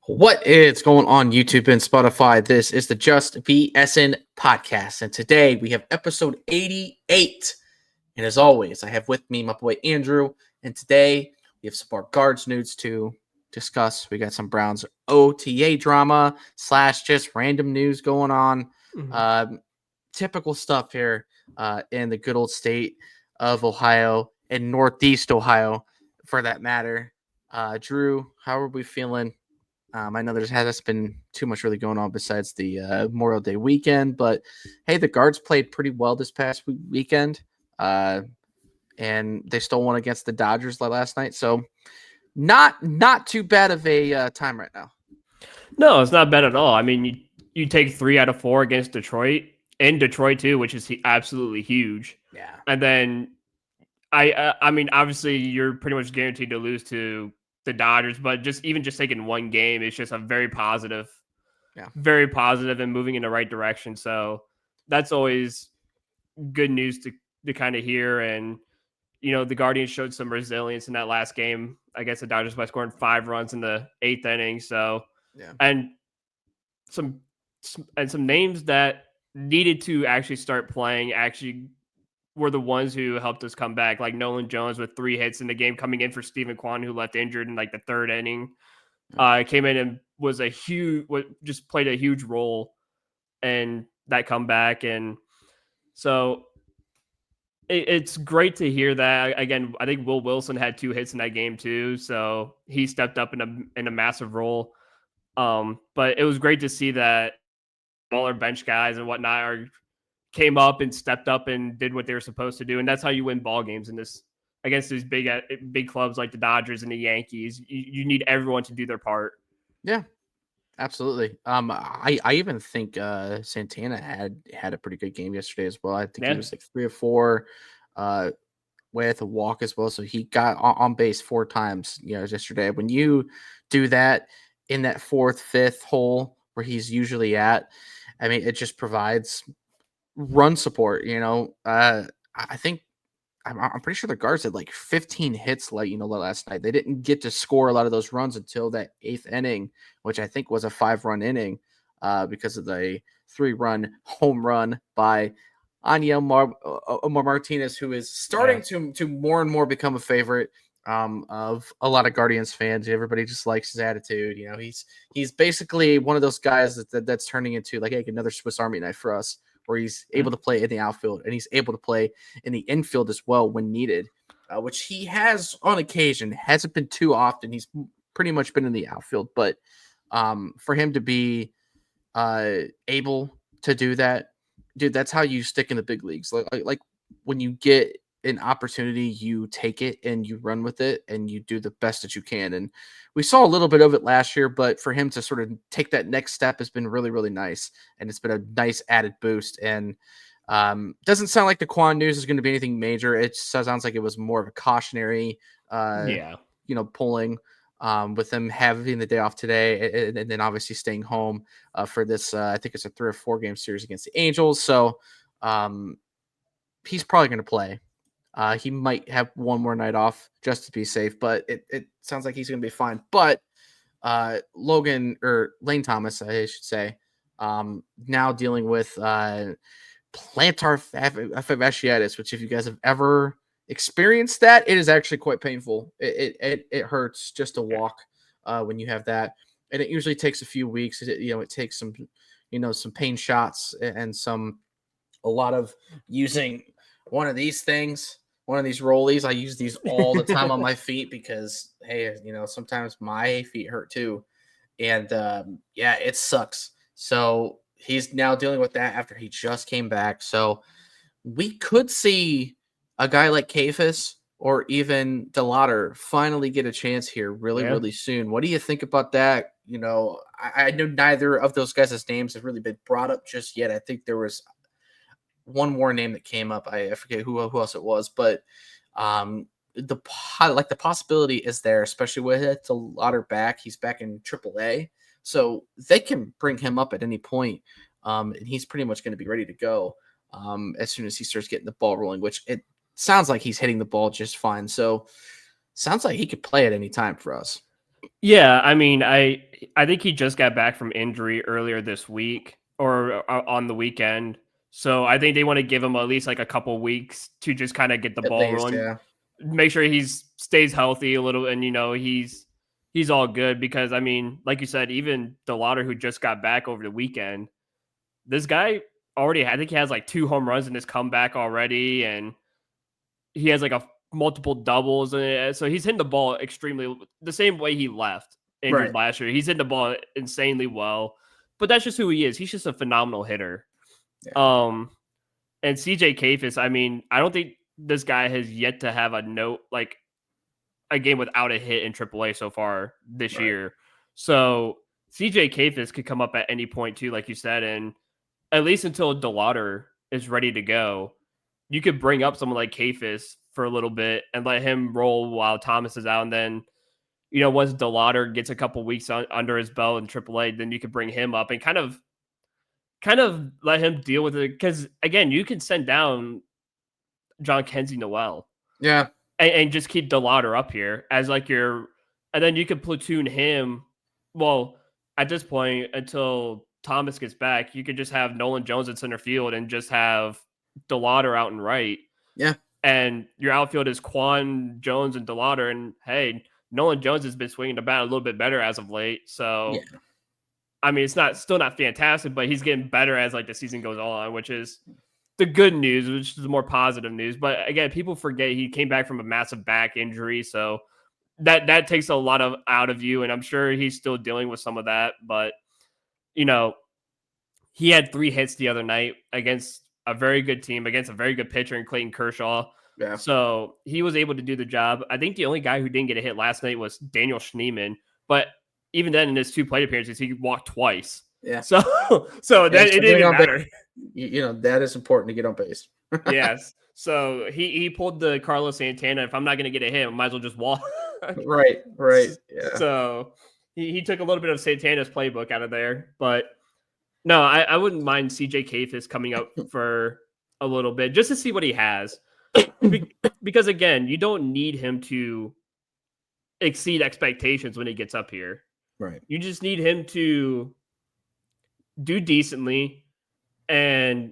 What is going on YouTube and Spotify? This is the Just BSN podcast, and today we have episode 88. And as always, I have with me my boy Andrew, and today we have some more guards news to discuss. We got some Browns OTA drama slash just random news going on. Mhm. Um, Typical stuff here in the good old state of Ohio and Northeast Ohio, for that matter. Drew, how are we feeling? I know there hasn't been too much really going on besides the Memorial Day weekend, but hey, the guards played pretty well this past weekend, uh, and they stole one against the Dodgers last night. So not too bad of a time right now. No, it's not bad at all. I mean, you take 3 out of 4 against Detroit in Detroit too, which is absolutely huge. Yeah, And then I mean, obviously you're pretty much guaranteed to lose to the Dodgers, but just taking one game is just a yeah, very positive and moving in the right direction. So that's always good news to kind of hear. And the Guardians showed some resilience in that last game. I guess the Dodgers by scoring 5 runs in the 8th inning. So yeah. and some some names that needed to actually start playing actually were the ones who helped us come back, like Nolan Jones with 3 hits in the game, coming in for Stephen Kwan, who left injured in like the 3rd inning. Came in and just played a huge role in that comeback. And so it's great to hear that. Again, I think Will Wilson had 2 hits in that game too, so he stepped up in a massive role. But it was great to see that smaller bench guys and whatnot came up and stepped up and did what they were supposed to do, and that's how you win ball games in this against these big clubs like the Dodgers and the Yankees. You need everyone to do their part. Yeah, absolutely. I even think Santana had a pretty good game yesterday as well. I think he Yeah, was like 3 or 4. With a walk as well. So he got on base 4 times, yesterday. When you do that in that fourth, fifth hole where he's usually at, I mean, it just provides run support. I think I'm pretty sure the guards had like 15 hits, last night. They didn't get to score a lot of those runs until that 8th inning, which I think was a 5-run inning, because of the 3-run home run by Aniel Martinez, who is yeah, starting to more and more become a favorite of a lot of Guardians fans. Everybody just likes his attitude. He's basically one of those guys that's turning into like another Swiss Army knife for us, where he's able to play in the outfield and he's able to play in the infield as well when needed, which he has on occasion. Hasn't been too often. He's pretty much been in the outfield, but for him to be able to do that, dude, that's how you stick in the big leagues. Like when you get an opportunity, you take it and you run with it and you do the best that you can. And we saw a little bit of it last year, but for him to sort of take that next step has been really, really nice. And it's been a nice added boost. And doesn't sound like the Quan news is going to be anything major. It sounds like it was more of a cautionary, uh, yeah. pulling, with them having the day off today, and then obviously staying home for this. I think it's a 3 or 4 game series against the Angels. So um, he's probably going to play. He might have one more night off just to be safe, but it sounds like he's going to be fine. But Logan, or Lane Thomas, I should say, now dealing with plantar fasciitis, which if you guys have ever experienced that, it is actually quite painful. It hurts just to walk when you have that, and it usually takes a few weeks. It takes some pain shots and a lot of using one of these things, one of these rollies. I use these all the time on my feet because hey, sometimes my feet hurt too, and yeah, it sucks. So he's now dealing with that after he just came back. So we could see a guy like Kafis or even Delatter finally get a chance here really, Yeah. really soon. What do you think about that? I know neither of those guys' names have really been brought up just yet. I think there was one more name that came up. I forget who else it was, but the possibility is there, especially with Delatter back. He's back in AAA, so they can bring him up at any point, and he's pretty much going to be ready to go as soon as he starts getting the ball rolling, which it sounds like he's hitting the ball just fine. So sounds like he could play at any time for us. Yeah, I mean, I think he just got back from injury earlier this week or on the weekend. So I think they want to give him at least like a couple weeks to just kind of get the At ball least, rolling, yeah. make sure he's stays healthy a little, and he's all good because I mean, like you said, even DeLauder who just got back over the weekend, this guy already I think he has like 2 home runs in his comeback already, and he has like a multiple doubles, and so he's hitting the ball extremely the same way he left injured Right. last year. He's hitting the ball insanely well, but that's just who he is. He's just a phenomenal hitter. Yeah. Um, and CJ Kafis, I mean, I don't think this guy has yet to have a note like a game without a hit in AAA so far this Right. year. So CJ Kafis could come up at any point too, like you said, and at least until DeLauder is ready to go, you could bring up someone like Kafis for a little bit and let him roll while Thomas is out. And then, once DeLauder gets a couple weeks under his belt in AAA, then you could bring him up and kind of let him deal with it. Because again, you can send down John Kenzie Noel Yeah. and just keep DeLauder up here as like and then you could platoon him. Well, at this point, until Thomas gets back, you could just have Nolan Jones in center field and just have DeLauder out and right. Yeah. And your outfield is Quan, Jones, and DeLauder. And hey, Nolan Jones has been swinging the bat a little bit better as of late. So, Yeah. I mean, it's still not fantastic, but he's getting better as like the season goes on, which is the good news, which is the more positive news. But again, people forget he came back from a massive back injury, so that takes a lot of out of you, and I'm sure he's still dealing with some of that. But you know, he had 3 hits the other night against a very good team, against a very good pitcher in Clayton Kershaw. Yeah. So he was able to do the job. I think the only guy who didn't get a hit last night was Daniel Schneemann, but even then, in his 2 plate appearances, he walked twice. Yeah. So that it didn't even matter. That is important to get on base. Yes. So he pulled the Carlos Santana. If I'm not going to get a hit, I might as well just walk. Right. Yeah. So he took a little bit of Santana's playbook out of there. But no, I wouldn't mind CJ Kafis coming up for a little bit just to see what he has. Because again, you don't need him to exceed expectations when he gets up here. Right. You just need him to do decently and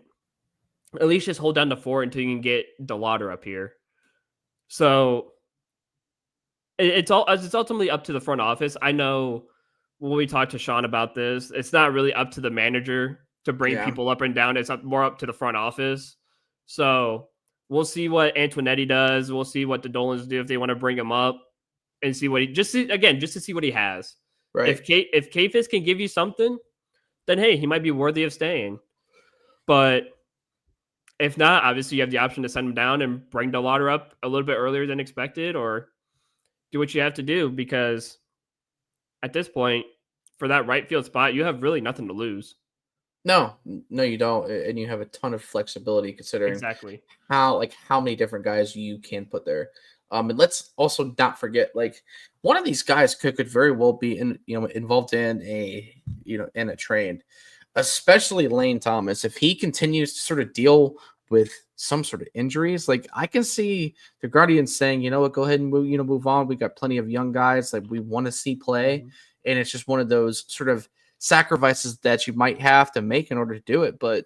at least just hold down the fort until you can get DeLauder up here. So it's ultimately up to the front office. I know when we talked to Sean about this, it's not really up to the manager to bring people up and down. It's more up to the front office. So we'll see what Antonetti does. We'll see what the Dolans do if they want to bring him up and see what he just to see what he has. Right. If Kafis can give you something, then hey, he might be worthy of staying. But if not, obviously you have the option to send him down and bring DeLauder up a little bit earlier than expected, or do what you have to do, because at this point, for that right field spot, you have really nothing to lose. No, you don't, and you have a ton of flexibility considering Exactly how many different guys you can put there. And let's also not forget, one of these guys could very well be involved in a trade, especially Lane Thomas. If he continues to sort of deal with some sort of injuries, I can see the Guardians saying, you know what, go ahead and move on. We got plenty of young guys we want to see play, and it's just one of those sort of sacrifices that you might have to make in order to do it. But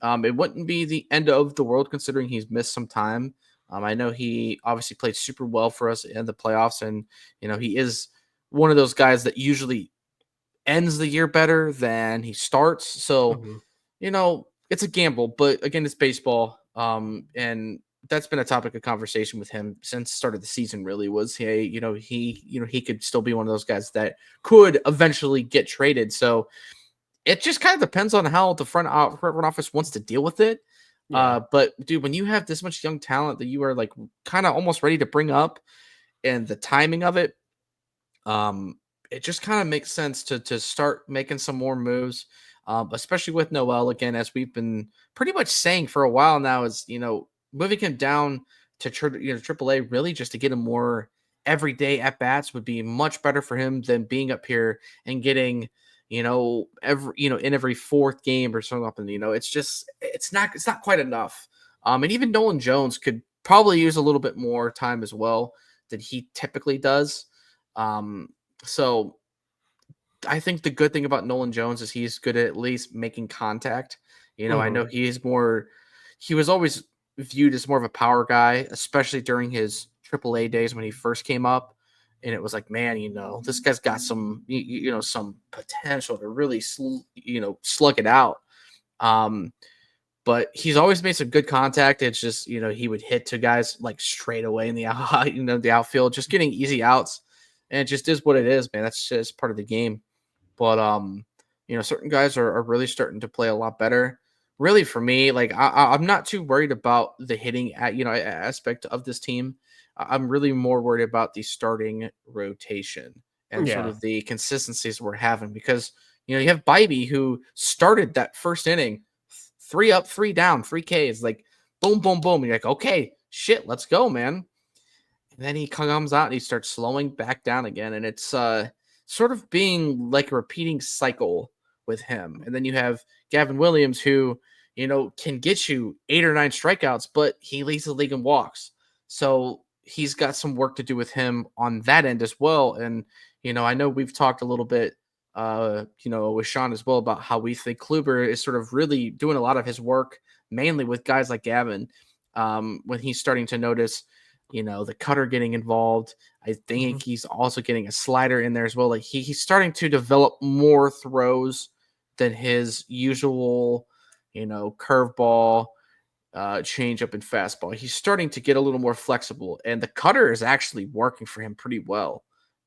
it wouldn't be the end of the world considering he's missed some time. I know he obviously played super well for us in the playoffs, and he is one of those guys that usually ends the year better than he starts. So, it's a gamble, but again, it's baseball. And that's been a topic of conversation with him since the start of the season. Really was, hey, he could still be one of those guys that could eventually get traded. So it just kind of depends on how the front office wants to deal with it. Yeah. But dude, when you have this much young talent that you are kind of almost ready to bring up, and the timing of it, it just kind of makes sense to start making some more moves, especially with Noel again, as we've been pretty much saying for a while now, is moving him down to AAA really just to get him more everyday at bats would be much better for him than being up here and getting in every 4th game or something. It's not quite enough. And even Nolan Jones could probably use a little bit more time as well than he typically does. So I think the good thing about Nolan Jones is he's good at least making contact. I know Mhm. he was always viewed as more of a power guy, especially during his AAA days when he first came up. And it was like, man, this guy's got some, some potential to really, slug it out. Um, but he's always made some good contact. It's just, he would hit to guys like straight away in the the outfield, just getting easy outs. And it just is what it is, man. That's just part of the game. But certain guys are really starting to play a lot better. Really, for me, like I'm not too worried about the hitting aspect of this team. I'm really more worried about the starting rotation and sort Yeah. of the consistencies we're having because you have Bybee who started that first inning, 3 up, 3 down, 3 Ks, like boom, boom, boom. And you're like, okay, shit, let's go, man. And then he comes out and he starts slowing back down again. And it's sort of being like a repeating cycle with him. And then you have Gavin Williams, who, can get you 8 or 9 strikeouts, but he leads the league in walks. So he's got some work to do with him on that end as well. And, I know we've talked a little bit, with Sean as well about how we think Kluber is sort of really doing a lot of his work, mainly with guys like Gavin, when he's starting to notice the cutter getting involved. I think Mhm. he's also getting a slider in there as well. Like he's starting to develop more throws than his usual, curveball, change up and fastball. He's starting to get a little more flexible, and the cutter is actually working for him pretty well.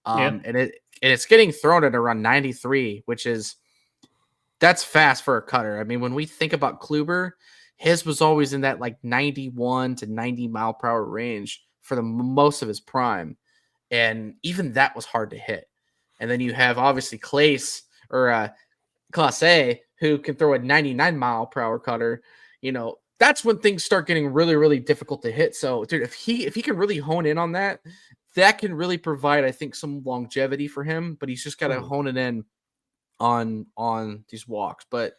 Yeah. And it's getting thrown at around 93, which is that's fast for a cutter. I mean, when we think about Kluber, his was always in that like 91 to 90 mile per hour range for the most of his prime. And even that was hard to hit. And then you have obviously Class A, who can throw a 99 mile per hour cutter. That's when things start getting really, really difficult to hit. So, dude, if he can really hone in on that, that can really provide, I think, some longevity for him. But he's just got to Mhm. hone it in on these walks. But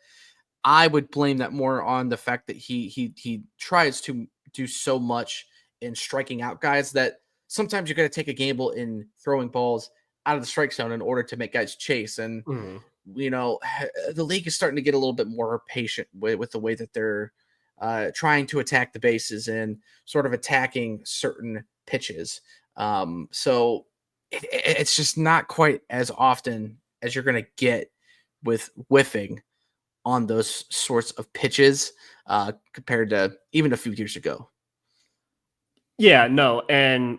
I would blame that more on the fact that he tries to do so much in striking out guys that sometimes you got to take a gamble in throwing balls out of the strike zone in order to make guys chase. And Mhm. the league is starting to get a little bit more patient with the way that they're trying to attack the bases and sort of attacking certain pitches. So it's just not quite as often as you're going to get with whiffing on those sorts of pitches compared to even a few years ago. Yeah, no, and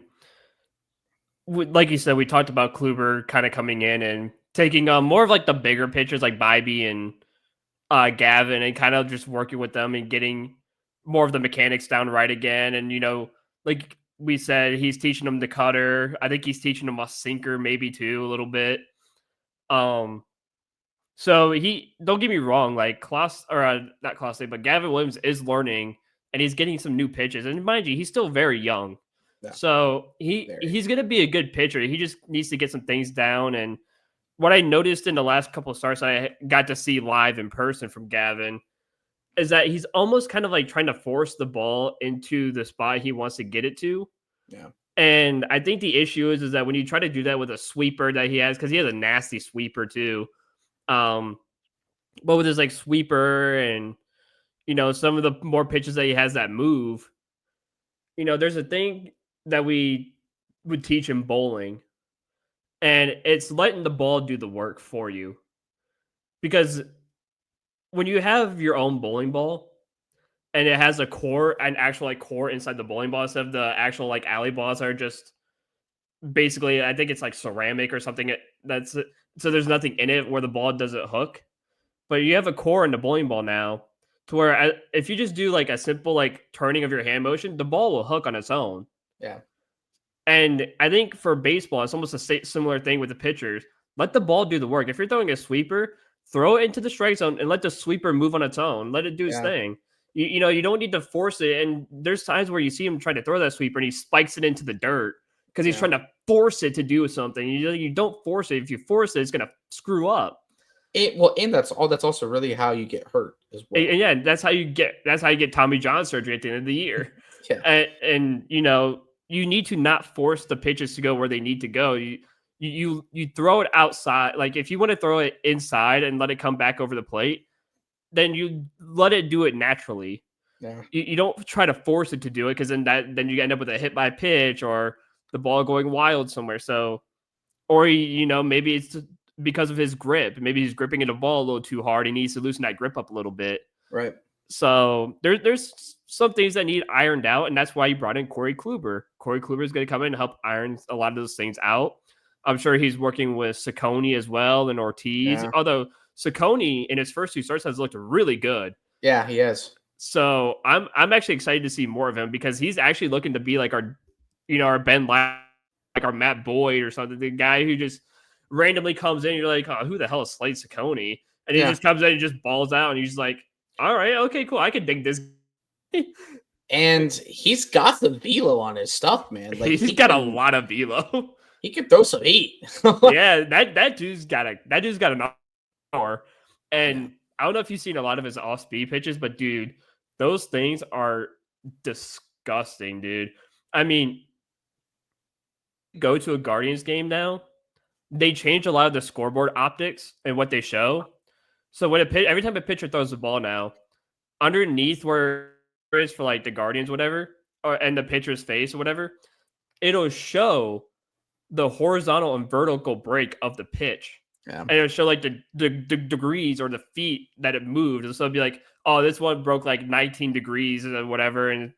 like you said, we talked about Kluber kind of coming in and taking more of like the bigger pitchers like Bybee and Gavin and kind of just working with them and getting more of the mechanics down right again. And like we said, he's teaching them the cutter. I think he's teaching them a sinker maybe too a little bit. Um, so he don't get me wrong, like Klaus or not Klaus, but Gavin Williams is learning and he's getting some new pitches. And mind you, he's still very young. Yeah, So very. he's gonna be a good pitcher. He just needs to get some things down. And what I noticed in the last couple of starts I got to see live in person from Gavin is that he's almost kind of like trying to force the ball into the spot he wants to get it to. Yeah, And I think the issue is that when you try to do that with a sweeper that he has, because he has a nasty sweeper too. Um, but with his like sweeper and some of the more pitches that he has that move, there's a thing that we would teach in bowling, and it's letting the ball do the work for you. Because when you have your own bowling ball and it has an actual like core inside the bowling ball instead of the actual like alley balls that are just basically, I think it's like ceramic or something. That's so there's nothing in it where the ball doesn't hook. But you have a core in the bowling ball now, to where if you just do like a simple like turning of your hand motion, the ball will hook on its own. yeah, And I think for baseball, it's almost a similar thing with the pitchers. Let the ball do the work. If you're throwing a sweeper, throw it into the strike zone and let the sweeper move on its own. Let it do its yeah, thing. You don't need to force it. And there's times where you see him try to throw that sweeper and he spikes it into the dirt because he's yeah. trying to force it to do something. You don't force it. If you force it, it's gonna screw up. And that's also really how you get hurt as And well. yeah, that's how you get Tommy John surgery at the end of the year. Yeah, And you need to not force the pitches to go where they need to go. you throw it outside. Like if you want to throw it inside and let it come back over the plate, then you let it do it naturally. Yeah. You don't try to force it to do it, because then you end up with a hit by pitch or the ball going wild somewhere. So, or maybe it's because of his grip. Maybe he's gripping the ball a little too hard. He needs to loosen that grip up a little bit. Right. So there's some things that need ironed out, and that's why you brought in Corey Kluber. Corey Kluber is going to come in and help iron a lot of those things out. I'm sure he's working with Ciccone as well and Ortiz. Yeah. Although Ciccone in his first 2 starts has looked really good. Yeah, he is. So I'm actually excited to see more of him, because he's actually looking to be like our Ben like our Matt Boyd or something, the guy who just randomly comes in. You're like, oh, who the hell is Slade Ciccone? And he just comes in and just balls out, and he's like, all right, okay, cool, I can dig this. And he's got the velo on his stuff, man. Like he's got a lot of velo. He can throw some heat. Yeah, that dude's got an power. And I don't know if you've seen a lot of his off-speed pitches, but dude, those things are disgusting, dude. I mean, go to a Guardians game now, they change a lot of the scoreboard optics and what they show. So when every time a pitcher throws the ball now, underneath where it is for like the Guardians, whatever, and the pitcher's face or whatever, it'll show the horizontal and vertical break of the pitch. Yeah. And it'll show like the degrees or the feet that it moved. And so it'll be like, oh, this one broke like 19 degrees or whatever, and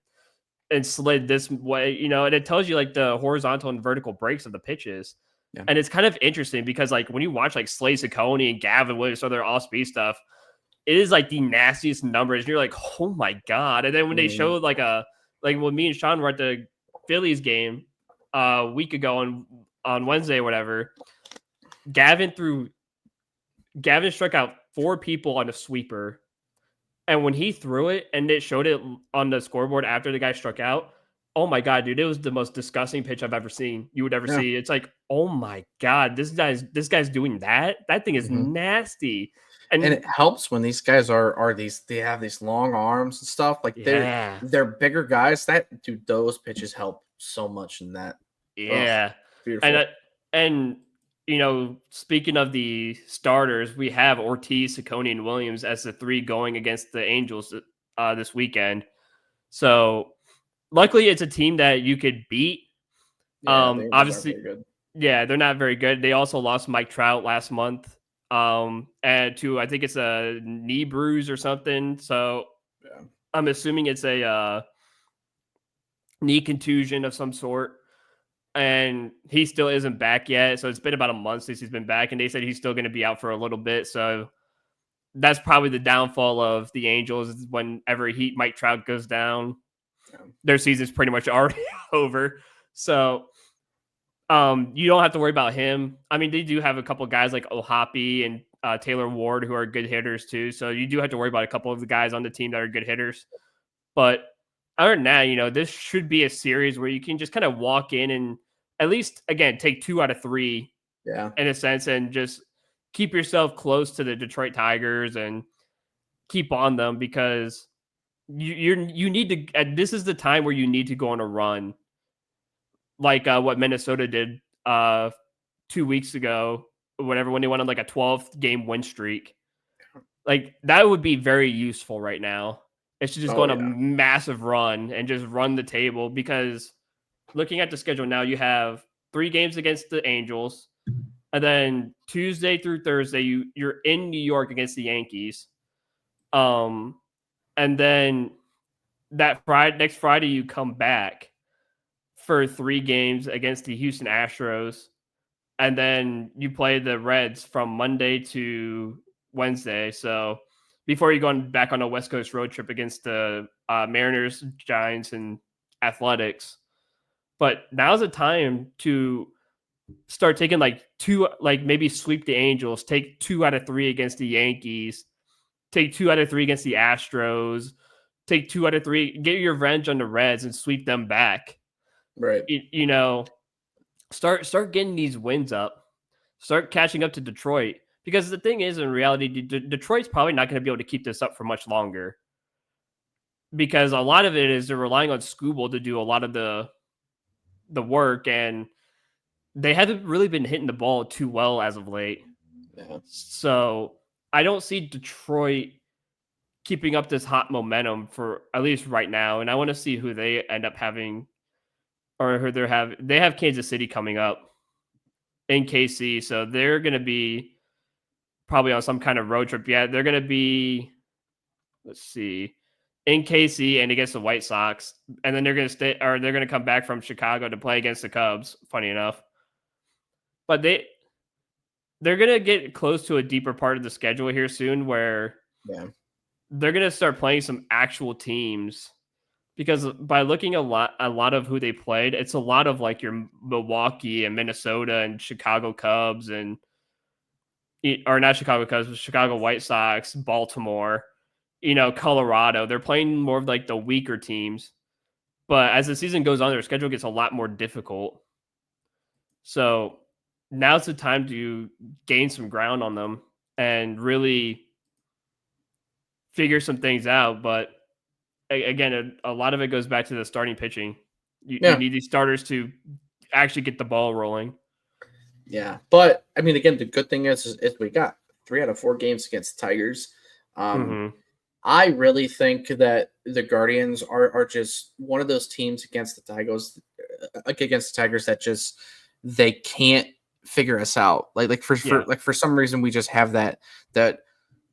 slid this way, and it tells you like the horizontal and vertical breaks of the pitches. Yeah. And it's kind of interesting because like when you watch like Slade Ciccone and Gavin Williams or their off-speed stuff, it is like the nastiest numbers. And you're like, oh my God. And then when they showed like when me and Sean were at the Phillies game a week ago on Wednesday or whatever, Gavin struck out 4 people on a sweeper. And when he threw it and it showed it on the scoreboard after the guy struck out, oh my God, dude, it was the most disgusting pitch I've ever seen. You would ever see. It's like, oh my God, this guy's doing that. That thing is nasty. And it helps when these guys they have these long arms and stuff. Like they're bigger guys. Those pitches help so much in that. Yeah. Oh, beautiful. And speaking of the starters, we have Ortiz, Ciccone, and Williams as the 3 going against the Angels this weekend. So luckily, it's a team that you could beat. Obviously, they're not very good. They also lost Mike Trout last month, and I think it's a knee bruise or something. So I'm assuming it's a knee contusion of some sort. And he still isn't back yet. So it's been about a month since he's been back. And they said he's still going to be out for a little bit. So that's probably the downfall of the Angels, is whenever Mike Trout goes down, their season's pretty much already over. So you don't have to worry about him. I mean, they do have a couple guys like O'Hoppe and Taylor Ward who are good hitters too. So you do have to worry about a couple of the guys on the team that are good hitters. But other than that, this should be a series where you can just kind of walk in and at least, again, take 2 out of 3 in a sense, and just keep yourself close to the Detroit Tigers and keep on them, because you need to, and this is the time where you need to go on a run like what Minnesota did 2 weeks ago, or whatever, when they went on like a 12 game win streak. Like that would be very useful right now. It should just go on a massive run and just run the table, because looking at the schedule now, you have 3 games against the Angels, and then Tuesday through Thursday, you're in New York against the Yankees. And then next Friday, you come back for 3 games against the Houston Astros. And then you play the Reds from Monday to Wednesday. So before you go back on a West Coast road trip against the Mariners, Giants, and Athletics. But now's the time to start taking maybe sweep the Angels, take 2 out of 3 against the Yankees, take 2 out of 3 against the Astros, take 2 out of 3, get your revenge on the Reds and sweep them back. Right. Start getting these wins up, start catching up to Detroit. Because the thing is, in reality, Detroit's probably not going to be able to keep this up for much longer. Because a lot of it is they're relying on Skubal to do a lot of the work. And they haven't really been hitting the ball too well as of late. Yeah. So I don't see Detroit keeping up this hot momentum for at least right now. And I want to see who they end up having, or who they have Kansas City coming up in KC. So they're going to be probably on some kind of road trip. Yeah, they're going to be, let's see, in KC and against the White Sox. And then they're going to they're going to come back from Chicago to play against the Cubs, funny enough. But they're going to get close to a deeper part of the schedule here soon where Yeah. they're going to start playing some actual teams, because by looking a lot of who they played, it's a lot of like your Milwaukee and Minnesota and Chicago Cubs and, or not Chicago Cubs, but Chicago White Sox, Baltimore, Colorado. They're playing more of like the weaker teams. But as the season goes on, their schedule gets a lot more difficult. So now's the time to gain some ground on them and really figure some things out. But again, a lot of it goes back to the starting pitching. You Yeah. need these starters to actually get the ball rolling. Yeah. But I mean, again, the good thing is we got 3 out of 4 games against the Tigers. Mm-hmm. I really think that the Guardians are just one of those teams against the Tigers, that just they can't figure us out. For some reason we just have that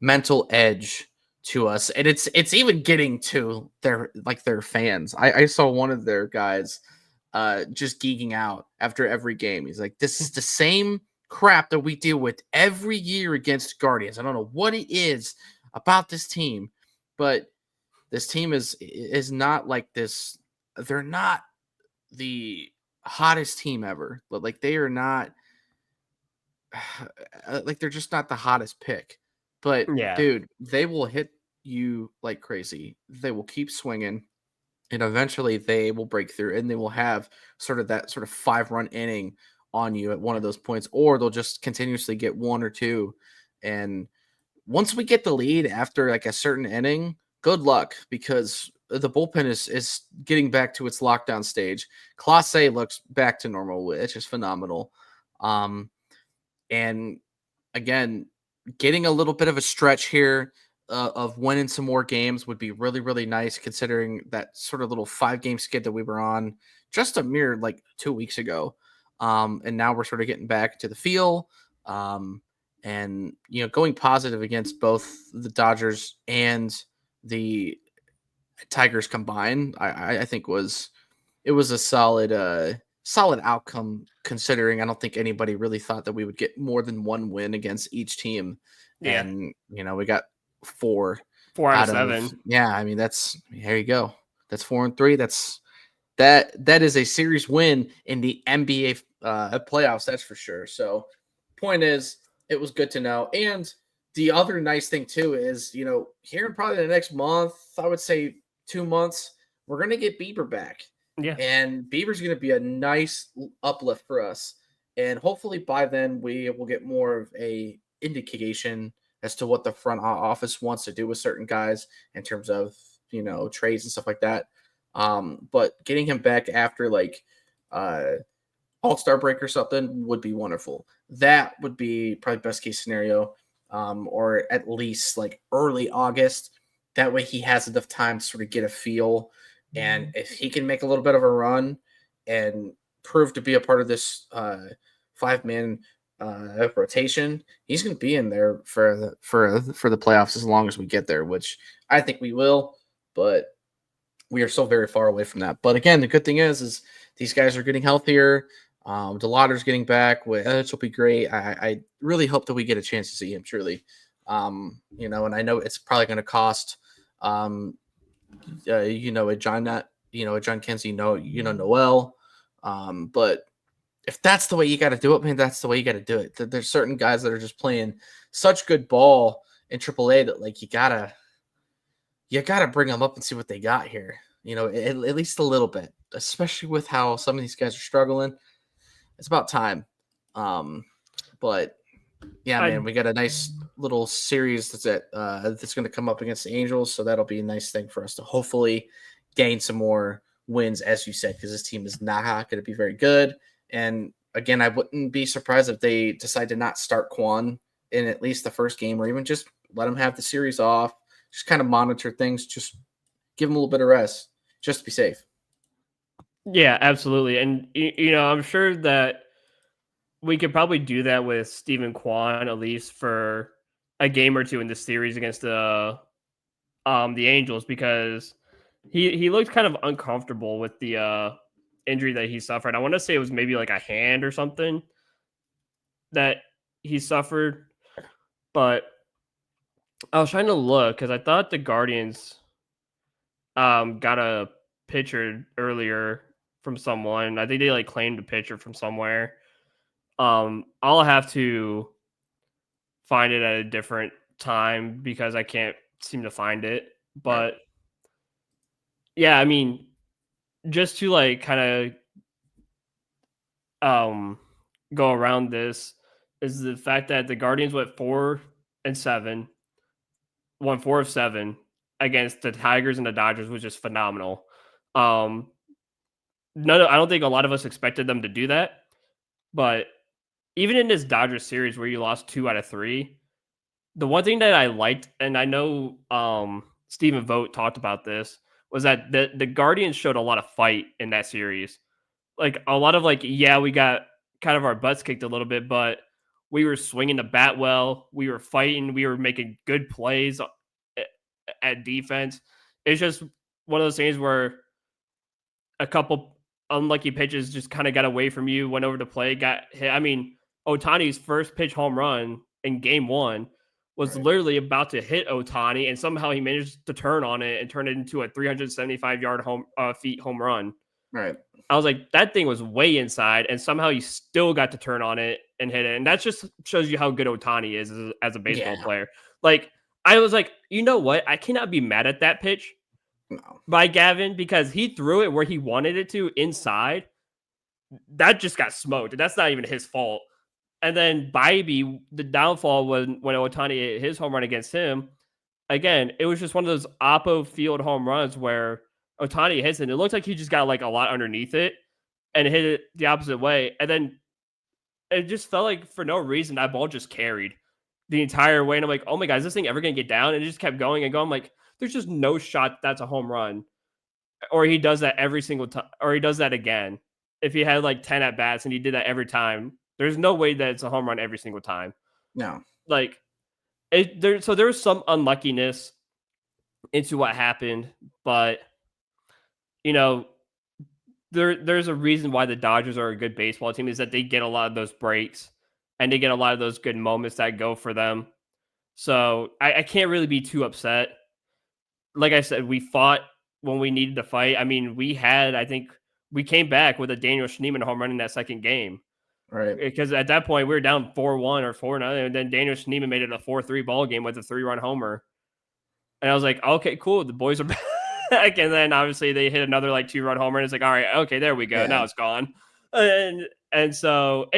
mental edge to us, and it's even getting to their fans. I saw one of their guys just geeking out after every game. He's like, "This is the same crap that we deal with every year against Guardians. I don't know what it is about this team, but this team is not like this. They're not the hottest team ever. But like they are not like they're just not the hottest pick. But Yeah. dude, they will hit you like crazy. They will keep swinging, and eventually they will break through, and they will have sort of that sort of 5-run inning on you at one of those points, or they'll just continuously get 1 or 2. And once we get the lead after like a certain inning, good luck, because the bullpen is getting back to its lockdown stage. Clase looks back to normal, which is phenomenal. And again, getting a little bit of a stretch here of winning some more games would be really, really nice, considering that sort of little 5-game skid that we were on just a mere like 2 weeks ago. And now we're sort of getting back to the feel. And going positive against both the Dodgers and the Tigers combined, I think it was a solid outcome, considering I don't think anybody really thought that we would get more than 1 win against each team. Yeah. And we got 4 4 out of 7. Yeah, I mean, there you go. That's 4-3. That is a series win in the NBA playoffs, that's for sure. So point is, it was good to know. And the other nice thing too is, here in probably the next month, I would say 2 months, we're going to get Bieber back. Yeah. And Bieber's going to be a nice uplift for us. And hopefully by then we will get more of a indication as to what the front office wants to do with certain guys in terms of, trades and stuff like that. But getting him back after like All-Star break or something would be wonderful. That would be probably best case scenario, or at least like early August. That way he has enough time to sort of get a feel. And if he can make a little bit of a run and prove to be a part of this 5-man rotation, he's going to be in there for the playoffs as long as we get there, which I think we will. But we are so very far away from that. But again, the good thing is these guys are getting healthier. DeLauder's getting back, which will be great. I really hope that we get a chance to see him, truly. And I know it's probably going to cost, a John Kenzie, Noel. But if that's the way you got to do it, man, that's the way you got to do it. There's certain guys that are just playing such good ball in AAA that like you gotta bring them up and see what they got here. At least a little bit, especially with how some of these guys are struggling. It's about time. But yeah, man, we got a nice little series that's going to come up against the Angels, so that'll be a nice thing for us to hopefully gain some more wins, as you said, because this team is not going to be very good. And again, I wouldn't be surprised if they decide to not start Quan in at least the first game, or even just let him have the series off. Just kind of monitor things. Just give him a little bit of rest, just to be safe. Yeah, absolutely. And I'm sure that we could probably do that with Stephen Kwan at least for a game or two in this series against the Angels, because he looked kind of uncomfortable with the injury that he suffered. I want to say it was maybe like a hand or something that he suffered, but I was trying to look because I thought the Guardians got a pitcher earlier from someone. I think they like claimed a pitcher from somewhere. I'll have to find it at a different time because I can't seem to find it. But yeah, I mean, just to like kind of go around this is the fact that the Guardians went 4-7, won 4 of 7 against the Tigers and the Dodgers, which is phenomenal. I don't think a lot of us expected them to do that, but even in this Dodgers series where you lost 2 out of 3, the one thing that I liked, and I know Stephen Vogt talked about this, was that the Guardians showed a lot of fight in that series. Like a lot of we got kind of our butts kicked a little bit, but we were swinging the bat well. We were fighting. We were making good plays at defense. It's just one of those things where a couple unlucky pitches just kind of got away from you, went over the plate, got hit. I mean, Otani's first pitch home run in game 1 was literally about to hit Otani, and somehow he managed to turn on it and turn it into a 375-yard feet home run. Right. I was like, that thing was way inside, and somehow he still got to turn on it and hit it. And that just shows you how good Otani is as a baseball player. Like, I was like, you know what? I cannot be mad at that pitch by Gavin because he threw it where he wanted it to inside. That just got smoked. That's not even his fault. And then Bybee, the downfall was when Otani hit his home run against him. Again, it was just one of those oppo field home runs where Otani hits it. And it looked like he just got like a lot underneath it and hit it the opposite way. And then it just felt like for no reason that ball just carried the entire way. And I'm like, oh my God, is this thing ever going to get down? And it just kept going and going. I'm like, there's just no shot that's a home run. Or he does that every single time, or he does that again. If he had like 10 at bats and he did that every time, there's no way that it's a home run every single time. No. Like, so there was some unluckiness into what happened, but there's a reason why the Dodgers are a good baseball team, is that they get a lot of those breaks and they get a lot of those good moments that go for them. So I can't really be too upset. Like I said, we fought when we needed to fight. I mean, I think we came back with a Daniel Schneemann home run in that second game. Right. Because at that point we were down 4-1 or 4-0, and then Daniel Schneemann made it a 4-3 ball game with a 3-run homer. And I was like, okay, cool. The boys are back. And then obviously they hit another like 2-run homer, and it's like, all right, okay, there we go. Yeah. Now it's gone. And so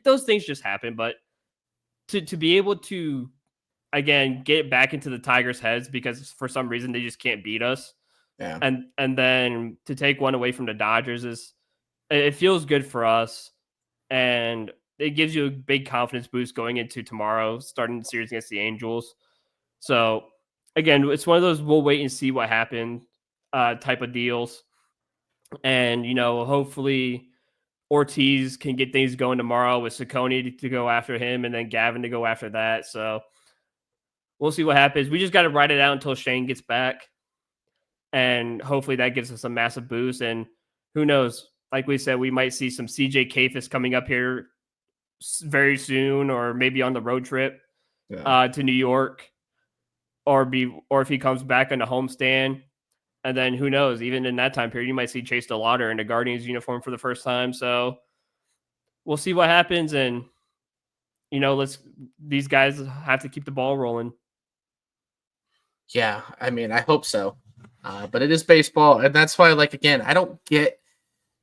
those things just happen. But to be able to, again, get back into the Tigers' heads because for some reason they just can't beat us. Yeah. And then to take one away from the Dodgers it feels good for us. And it gives you a big confidence boost going into tomorrow, starting the series against the Angels. So again, it's one of those we'll wait and see what happened type of deals. And, hopefully Ortiz can get things going tomorrow with Ciccone to go after him and then Gavin to go after that. So we'll see what happens. We just got to ride it out until Shane gets back. And hopefully that gives us a massive boost. And who knows? Like we said, we might see some CJ Kayfus coming up here very soon, or maybe on the road trip to New York, or if he comes back on the homestand. And then who knows? Even in that time period, you might see Chase DeLauder in a Guardians uniform for the first time. So we'll see what happens. And these guys have to keep the ball rolling. Yeah, I mean, I hope so. But it is baseball, and that's why, again, I don't get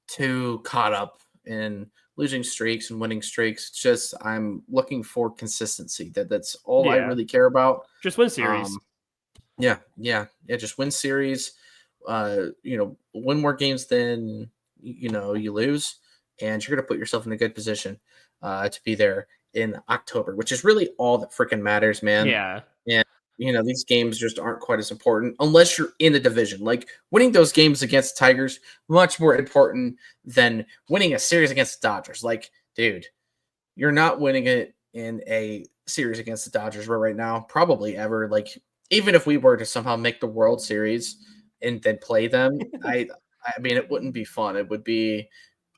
too caught up in losing streaks and winning streaks. It's just I'm looking for consistency. That's all I really care about. Just win series. Yeah. Just win series. Win more games than you lose. and you're going to put yourself in a good position to be there in October, which is really all that freaking matters, man. Yeah. And these games just aren't quite as important unless you're in the division. Like winning those games against the Tigers, much more important than winning a series against the Dodgers. Like, dude, you're not winning it in a series against the Dodgers right now, probably ever. Like, even if we were to somehow make the World Series and then play them, I mean, it wouldn't be fun. It would be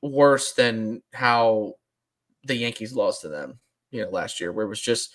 worse than how the Yankees lost to them, last year, where it was just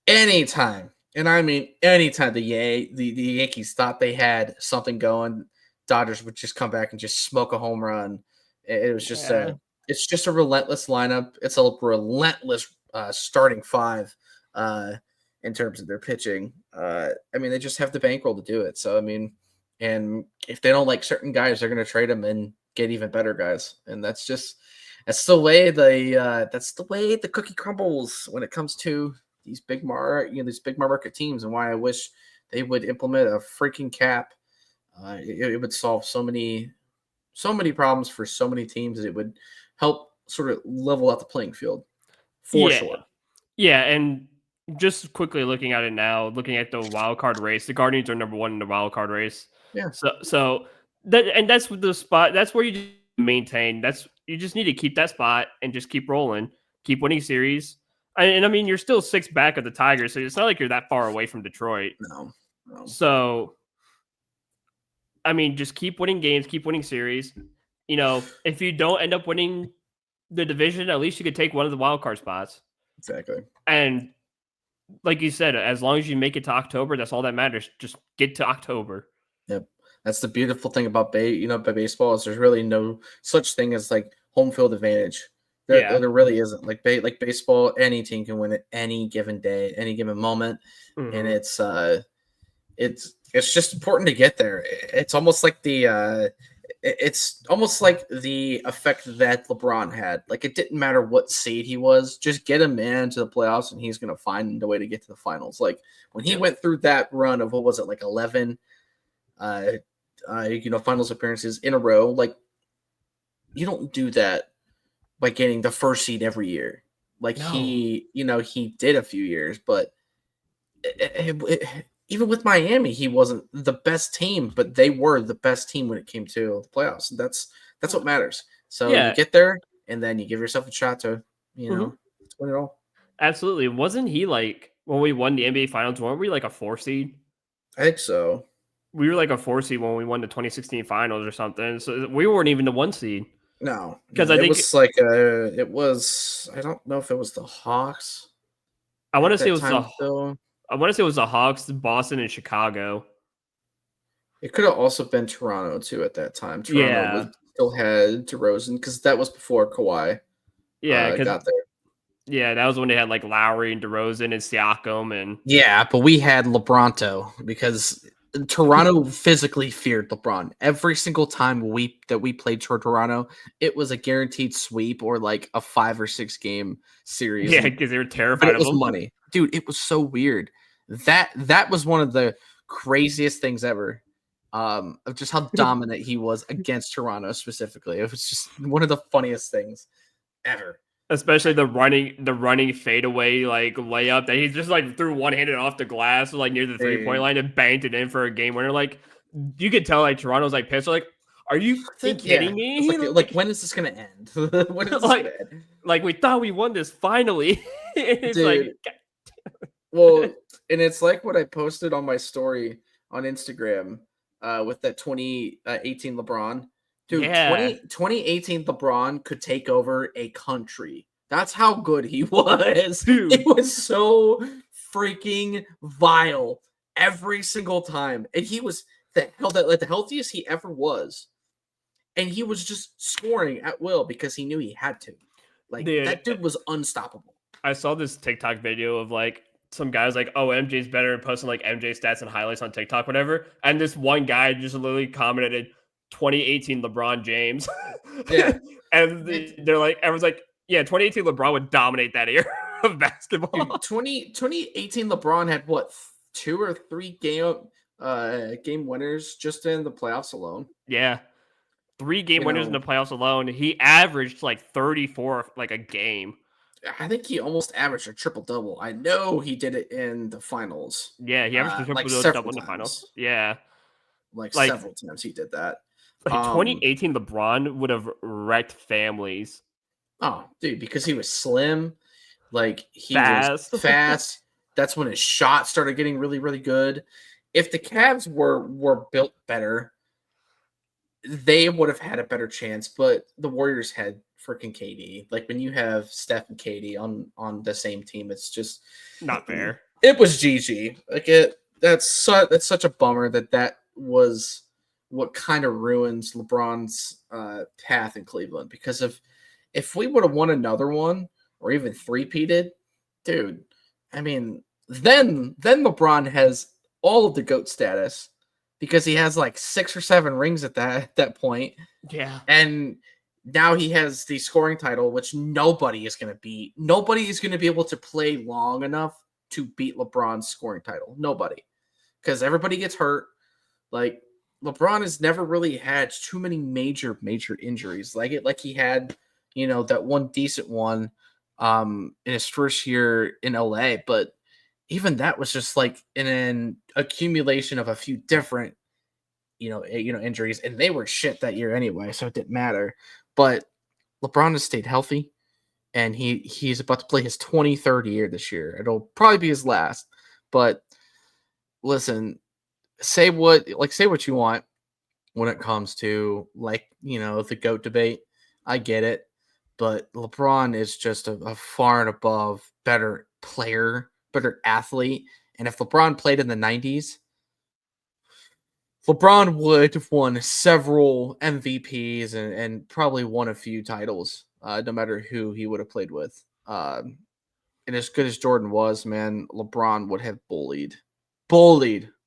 anytime, and I mean anytime the Yankees thought they had something going, Dodgers would just come back and just smoke a home run. It was just Yeah. it's just a relentless lineup. It's a relentless starting five in terms of their pitching. I mean, they just have the bankroll to do it. So I mean, and if they don't like certain guys, they're going to trade them and get even better guys. And that's the way the cookie crumbles when it comes to these big market teams, and why I wish they would implement a freaking cap. It would solve so many problems for so many teams. It would help sort of level out the playing field for Yeah. sure. Yeah, and just quickly looking at it now, looking at the wild card race, the Guardians are number 1 in the wild card race. Yeah, So that's the spot. That's where you just maintain. You just need to keep that spot and just keep rolling, keep winning series. And I mean, you're still 6 back of the Tigers, so it's not like you're that far away from Detroit. no. So I mean, just keep winning games, keep winning series. If you don't end up winning the division, at least you could take one of the wild card spots. Exactly. And like you said, as long as you make it to October, that's all that matters. Just get to October. Yep. That's the beautiful thing about by baseball is there's really no such thing as like home field advantage. There really isn't. Like baseball, any team can win at any given day, any given moment, and Mm-hmm. it's just important to get there. It's almost like it's almost like the effect that LeBron had. Like it didn't matter what seed he was, just get him into the playoffs, and he's gonna find a way to get to the finals. Like when he went through that run of what was it, like 11 finals appearances in a row. Like you don't do that by getting the first seed every year. Like No. he did a few years, but even with Miami, he wasn't the best team, but they were the best team when it came to the playoffs. And that's what matters. So you Yeah. get there, and then you give yourself a shot to Mhm. win it all. Absolutely. Wasn't he like when we won the NBA Finals? Weren't we like a 4 seed? I think so. We were like a 4 seed when we won the 2016 Finals or something. So we weren't even the 1 seed No, because I it think was like it was. I don't know if it was the Hawks I want at to say it that was time still. I want to say it was the Hawks, Boston, and Chicago. It could have also been Toronto too at that time. Toronto Yeah. still had DeRozan because that was before Kawhi Yeah. Because got there. yeah, that was when they had like Lowry and DeRozan and Siakam and Yeah, but we had LeBronto because Toronto physically feared LeBron. Every single time we played Toronto, it was a guaranteed sweep or like a 5 or 6 game series. yeah, because they were But terrified it of was him. money. Dude, it was so weird. That was one of the craziest things ever. Of just how dominant he was against Toronto specifically. It was just one of the funniest things ever. Especially the running fadeaway like layup that he just like threw one-handed off the glass like near the 3-point line and banked it in for a game winner. Like you could tell like Toronto's like pissed. Like, are you Yeah, kidding it's me? like when is this gonna end? When is this gonna like end, like we thought we won this finally. It's like dude? Well, and it's like what I posted on my story on Instagram with that 2018 LeBron. Dude, yeah, 2018 LeBron could take over a country. That's how good he was. It dude. was so freaking vile every single time. And he was the healthiest he ever was. And he was just scoring at will because he knew he had to. Like Dude, that dude was unstoppable. I saw this TikTok video of like some guys like, oh, MJ's better and posting like MJ stats and highlights on TikTok, whatever. And this one guy just literally commented 2018 LeBron James. Yeah. and they're like, everyone's like, yeah, 2018 LeBron would dominate that era of basketball. Dude, 2018 LeBron had what 2 or 3 game winners just in the playoffs alone. Yeah. 3-game You winners in know, the playoffs alone. He averaged like 34 like a game. I think he almost averaged a triple double. I know he did it in the finals, Yeah, he averaged a like triple double several in the finals. times. Yeah, Like like several times he did that. like Um, 2018, LeBron would have wrecked families oh, dude, because he was slim, like he was fast. fast. That's when his shot started getting really, really good. If the Cavs were built better, they would have had a better chance. But the Warriors had freaking KD. Like when you have Steph and KD on the same team, it's just Not fair. it was GG. Like that's such a bummer that was what kind of ruins LeBron's path in Cleveland. Because if we would have won another one or even three-peated, dude, I mean, then LeBron has all of the GOAT status because he has like 6 or 7 rings at that point, Yeah. and now he has the scoring title, which nobody is going to beat. Nobody is going to be able to play long enough to beat LeBron's scoring title. Nobody, because everybody gets hurt. Like LeBron has never really had too many major injuries. Like he had, that one decent one in his first year in LA, but even that was just like an accumulation of a few different injuries, and they were shit that year anyway, so it didn't matter. But LeBron has stayed healthy, and he's about to play his 23rd year this year. It'll probably be his last. But listen, say what you want when it comes to the GOAT debate. I get it, but LeBron is just a far and above better player, better athlete. And if LeBron played in the 90s, LeBron would have won several MVPs and probably won a few titles, no matter who he would have played with. And as good as Jordan was, man, LeBron would have bullied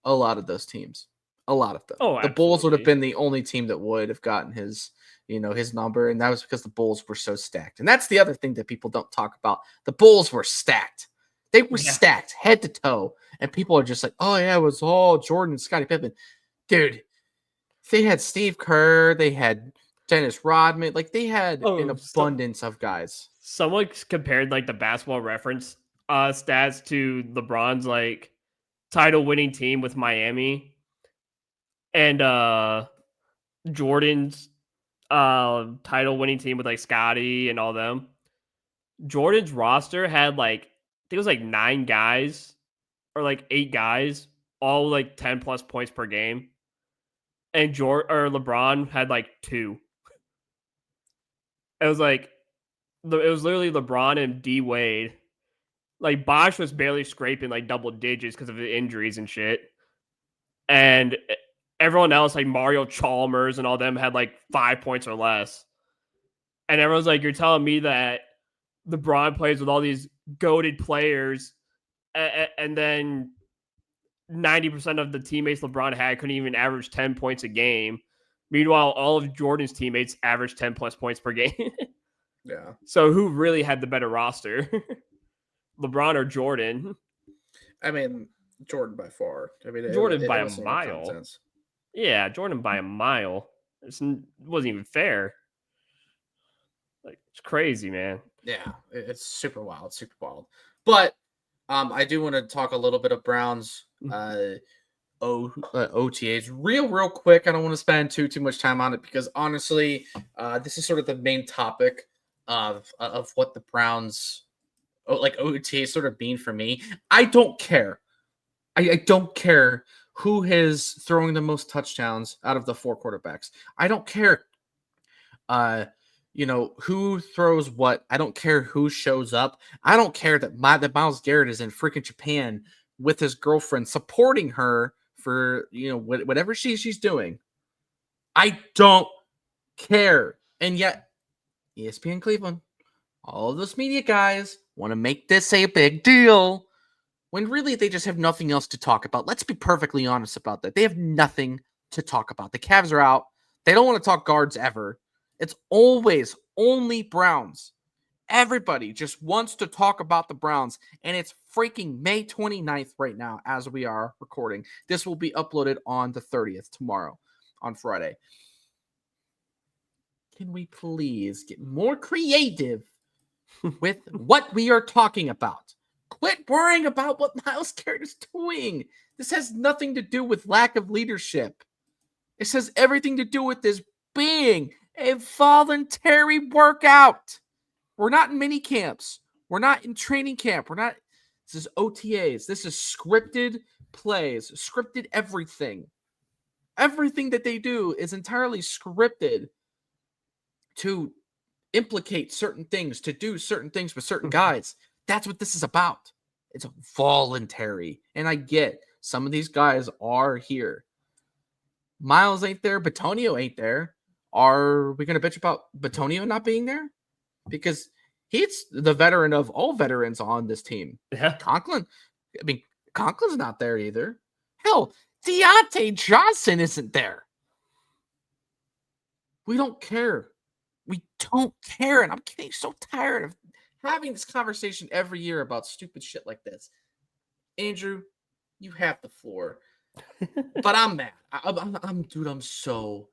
a lot of those teams. A lot of them. Oh, The Bulls would have absolutely. been the only team that would have gotten his number, and that was because the Bulls were so stacked. And that's the other thing that people don't talk about. The Bulls were stacked. They were Yeah. stacked head to toe, and people are just like, "Oh yeah, it was all Jordan and Scottie Pippen." Dude, they had Steve Kerr, they had Dennis Rodman, like they had an Oh, abundance of guys. someone compared like the basketball reference stats to LeBron's like title winning team with Miami and Jordan's title winning team with like Scotty and all them. Jordan's roster had like I think it was like 9 guys or like 8 guys, all like 10 plus points per game. And LeBron had like 2. It was like it was literally LeBron and D Wade. Like Bosch was barely scraping like double digits because of the injuries and shit. And everyone else, like Mario Chalmers and all them, had like 5 points or less. And everyone's like, "You're telling me that LeBron plays with all these goated players, and then 90% of the teammates LeBron had couldn't even average 10 points a game. Meanwhile, all of Jordan's teammates averaged 10 plus points per game." Yeah. So who really had the better roster? LeBron or Jordan? I mean, Jordan by far. I mean, Jordan it by a wasn't even a mile. contest. Yeah, Jordan by a mile. It wasn't even fair. Like, it's crazy, man. Yeah, it's super wild, super wild. But I do want to talk a little bit of Brown's OTAs real quick. I don't want to spend too much time on it because honestly, this is sort of the main topic of what the Browns OTAs sort of mean for me. I don't care. I don't care who is throwing the most touchdowns out of the 4 quarterbacks. I don't care who throws what. I don't care who shows up. I don't care that Myles Garrett is in freaking Japan with his girlfriend supporting her for whatever she's doing. I don't care. And yet ESPN Cleveland, all of those media guys want to make this a big deal when really they just have nothing else to talk about. Let's be perfectly honest about that. They have nothing to talk about. The Cavs are out. They don't want to talk guards ever. It's always only Browns. Everybody just wants to talk about the Browns, and it's freaking May 29th right now as we are recording. This will be uploaded on the 30th tomorrow, on Friday. can we please get more creative with what we are talking about? Quit worrying about what Myles Garrett is doing. This has nothing to do with lack of leadership. This has everything to do with this being a voluntary workout. We're not in mini camps. We're not in training camp. We're not. This is OTAs. This is scripted plays, scripted everything. Everything that they do is entirely scripted to implicate certain things, to do certain things with certain guys. That's what this is about. It's voluntary. And I get some of these guys are here. Miles ain't there. Batonio ain't there. Are we going to bitch about Batonio not being there? Because he's the veteran of all veterans on this team. Yeah. Conklin's not there either. Hell, Deontay Johnson isn't there. We don't care. We don't care. And I'm getting so tired of having this conversation every year about stupid shit like this. Andrew, you have the floor. But I'm mad. I'm so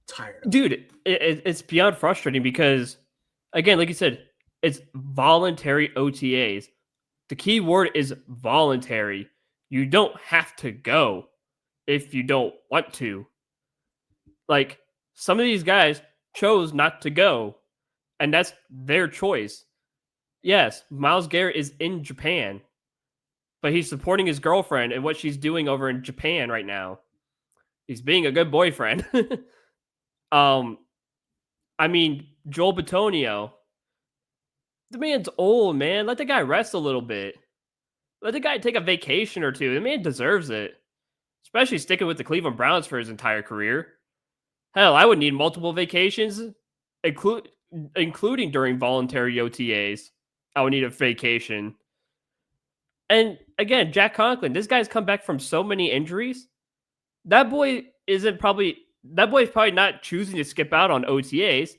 tired. Dude, it's beyond frustrating because, again, like you said, it's voluntary OTAs. The key word is voluntary. You don't have to go if you don't want to. Like, some of these guys chose not to go, and that's their choice. Yes, Myles Garrett is in Japan, but he's supporting his girlfriend and what she's doing over in Japan right now. He's being a good boyfriend. I mean, Joel Bitonio, the man's old, man. Let the guy rest a little bit. Let the guy take a vacation or two. The man deserves it, especially sticking with the Cleveland Browns for his entire career. Hell, I would need multiple vacations, including during voluntary OTAs. I would need a vacation. And again, Jack Conklin, this guy's come back from so many injuries. That boy is probably not choosing to skip out on OTAs.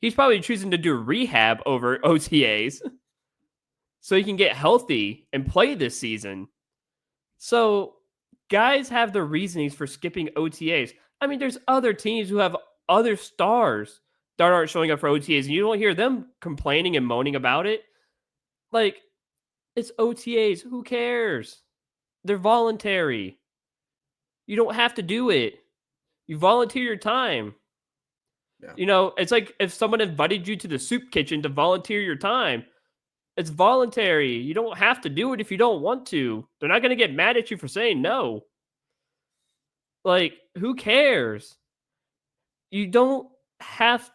He's probably choosing to do rehab over OTAs so he can get healthy and play this season. So guys have their reasonings for skipping OTAs. I mean, there's other teams who have other stars that aren't showing up for OTAs, and you don't hear them complaining and moaning about it. Like, it's OTAs. Who cares? They're voluntary. You don't have to do it. You volunteer your time. Yeah. You know, it's like if someone invited you to the soup kitchen to volunteer your time. It's voluntary. You don't have to do it if you don't want to. They're not going to get mad at you for saying no. Like, who cares? You don't have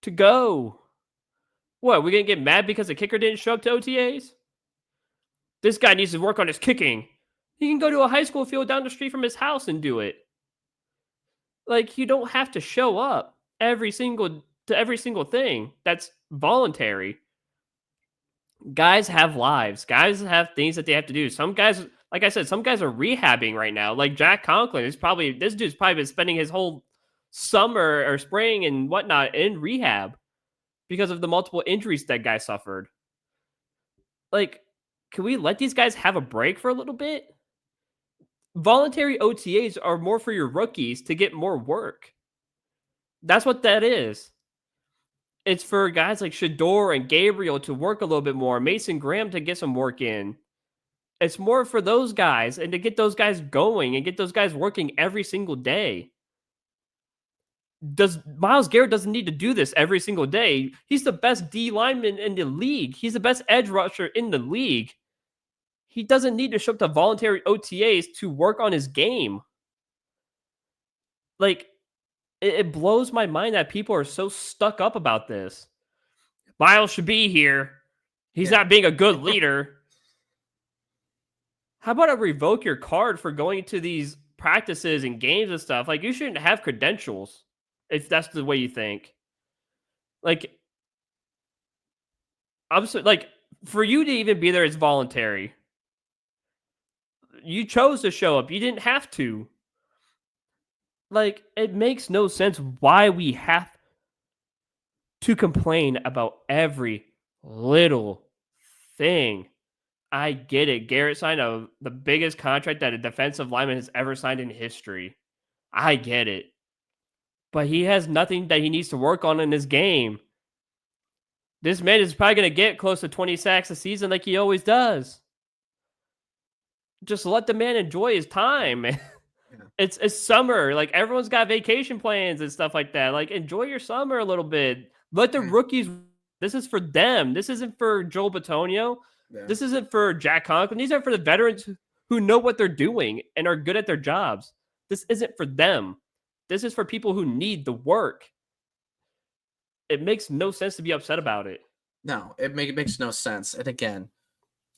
to go. What, we're going to get mad because the kicker didn't show up to OTAs? This guy needs to work on his kicking. He can go to a high school field down the street from his house and do it. Like, you don't have to show up every single thing. That's voluntary. Guys have lives. Guys have things that they have to do. Some guys, like I said, some guys are rehabbing right now. Like Jack Conklin this dude's probably been spending his whole summer or spring and whatnot in rehab because of the multiple injuries that guy suffered. Like, can we let these guys have a break for a little bit? Voluntary OTAs are more for your rookies to get more work. That's what that is. It's for guys like Shedeur and Gabriel to work a little bit more. Mason Graham to get some work in. It's more for those guys and to get those guys going and get those guys working every single day. Myles Garrett doesn't need to do this every single day. He's the best D lineman in the league. He's the best edge rusher in the league. He doesn't need to show up to voluntary OTAs to work on his game. Like, it blows my mind that people are so stuck up about this. Myles should be here. He's not being a good leader. How about I revoke your card for going to these practices and games and stuff? Like, you shouldn't have credentials if that's the way you think. Like, I'm so, like, for you to even be there, it's voluntary. You chose to show up. You didn't have to. Like, it makes no sense why we have to complain about every little thing. I get it. Garrett signed the biggest contract that a defensive lineman has ever signed in history. I get it. but he has nothing that he needs to work on in his game. This man is probably going to get close to 20 sacks a season like he always does. Just let the man enjoy his time. Yeah. It's summer. Like, everyone's got vacation plans and stuff like that. Like, enjoy your summer a little bit. Let the rookies. This is for them. This isn't for Joel Bitonio. Yeah. This isn't for Jack Conklin. These are for the veterans who know what they're doing and are good at their jobs. This isn't for them. This is for people who need the work. It makes no sense to be upset about it. No, it makes no sense. And again,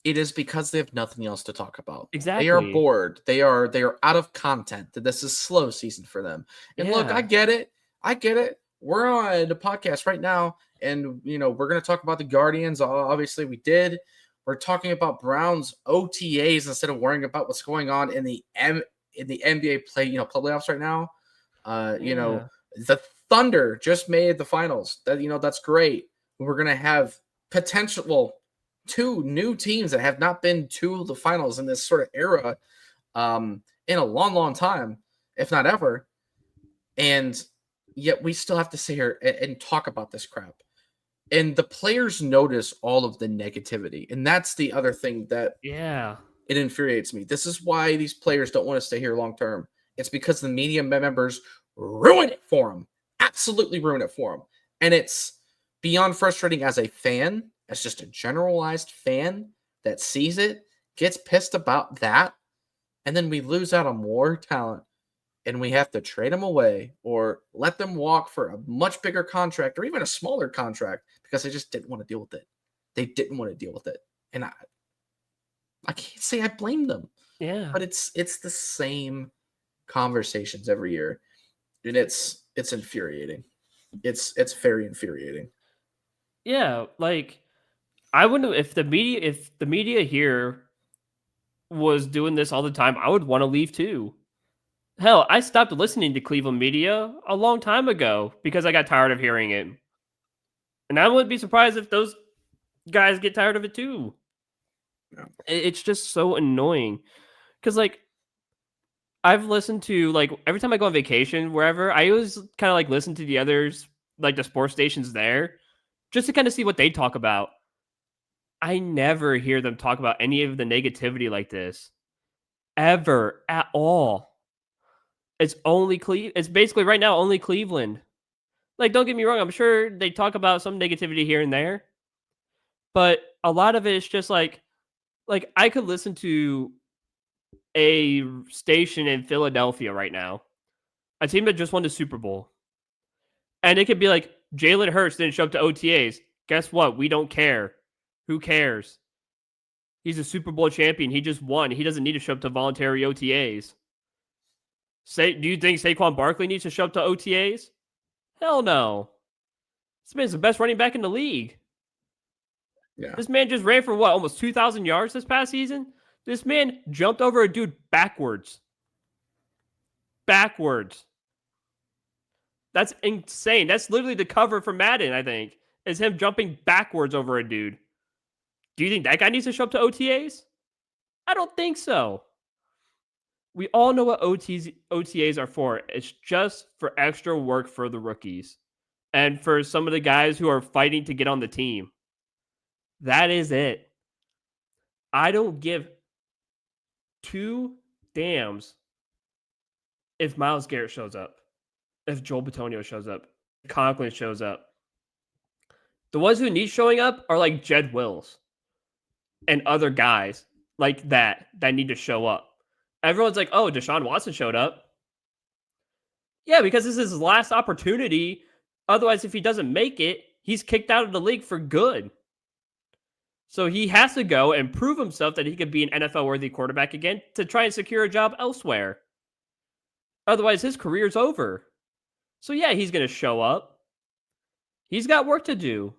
it is because they have nothing else to talk about. Exactly. They are bored. They are out of content. This is slow season for them. And look, I get it. We're on the podcast right now, and we're gonna talk about the Guardians. Obviously, we did. We're talking about Browns OTAs instead of worrying about what's going on in the NBA playoffs right now. The Thunder just made the finals. That's great. We're gonna have potential two new teams that have not been to the finals in this sort of era in a long, long time, if not ever. And yet we still have to sit here and talk about this crap. And the players notice all of the negativity. And that's the other thing that it infuriates me. This is why these players don't want to stay here long term. It's because the media members ruin it for them. Absolutely ruin it for them. And it's beyond frustrating as a fan, as just a generalized fan that sees it, gets pissed about that, and then we lose out on more talent and we have to trade them away or let them walk for a much bigger contract or even a smaller contract because they just didn't want to deal with it. They didn't want to deal with it. And I can't say I blame them. Yeah. But it's the same conversations every year. And it's infuriating. It's very infuriating. Yeah, like, I wouldn't, if the media here was doing this all the time, I would want to leave too. Hell, I stopped listening to Cleveland media a long time ago because I got tired of hearing it. And I wouldn't be surprised if those guys get tired of it too. Yeah. It's just so annoying. Because, like, I've listened to, like, every time I go on vacation, wherever, I always kind of, like, listen to the others, like, the sports stations there, just to kind of see what they talk about. I never hear them talk about any of the negativity like this. Ever. At all. It's basically right now only Cleveland. Like, don't get me wrong, I'm sure they talk about some negativity here and there. But a lot of it is just like I could listen to a station in Philadelphia right now, a team that just won the Super Bowl. And it could be like, Jalen Hurts didn't show up to OTAs. Guess what? We don't care. Who cares? He's a Super Bowl champion. He just won. He doesn't need to show up to voluntary OTAs. Do you think Saquon Barkley needs to show up to OTAs? Hell no. This man's the best running back in the league. Yeah. This man just ran for what, almost 2,000 yards this past season? This man jumped over a dude backwards. Backwards. That's insane. That's literally the cover for Madden, I think, is him jumping backwards over a dude. Do you think that guy needs to show up to OTAs? I don't think so. We all know what OTAs are for. It's just for extra work for the rookies and for some of the guys who are fighting to get on the team. That is it. I don't give two damns if Myles Garrett shows up, if Joel Bitonio shows up, Conklin shows up. The ones who need showing up are like Jed Wills and other guys like that need to show up. Everyone's like, oh, Deshaun Watson showed up. Yeah, because this is his last opportunity. Otherwise, if he doesn't make it, he's kicked out of the league for good. So he has to go and prove himself that he could be an NFL-worthy quarterback again to try and secure a job elsewhere. Otherwise, his career's over. So yeah, he's going to show up. He's got work to do.